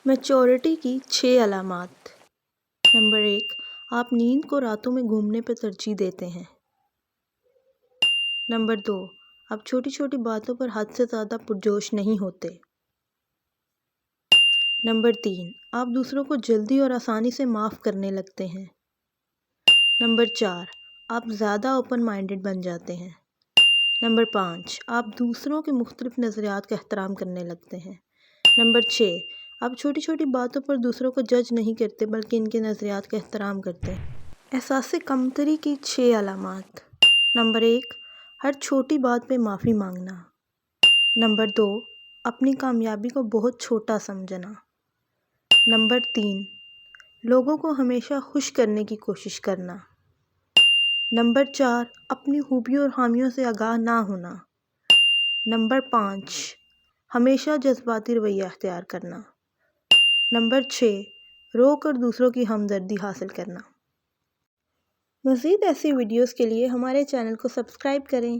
Maturity کی 6 علامات۔ Number 1، آپ نیند کو راتوں میں گھومنے پر ترجیح دیتے ہیں۔ نمبر 2، آپ چھوٹی چھوٹی باتوں پر حد سے زیادہ پرجوش نہیں ہوتے۔ نمبر 3، آپ دوسروں کو جلدی اور آسانی سے معاف کرنے لگتے ہیں۔ نمبر 4، آپ زیادہ اوپن مائنڈڈ بن جاتے ہیں۔ نمبر 5، آپ دوسروں کے مختلف نظریات کا احترام کرنے لگتے ہیں۔ نمبر 6، آپ چھوٹی چھوٹی باتوں پر دوسروں کو جج نہیں کرتے بلکہ ان کے نظریات کا احترام کرتے ہیں۔ احساس کمتری کی 6 علامات۔ نمبر 1، ہر چھوٹی بات پہ معافی مانگنا۔ نمبر 2، اپنی کامیابی کو بہت چھوٹا سمجھنا۔ نمبر 3، لوگوں کو ہمیشہ خوش کرنے کی کوشش کرنا۔ نمبر 4، اپنی خوبیوں اور خامیوں سے آگاہ نہ ہونا۔ نمبر 5، ہمیشہ جذباتی رویہ اختیار کرنا۔ نمبر 6، رو کر دوسروں کی ہمدردی حاصل کرنا۔ مزید ایسی ویڈیوز کے لیے ہمارے چینل کو سبسکرائب کریں۔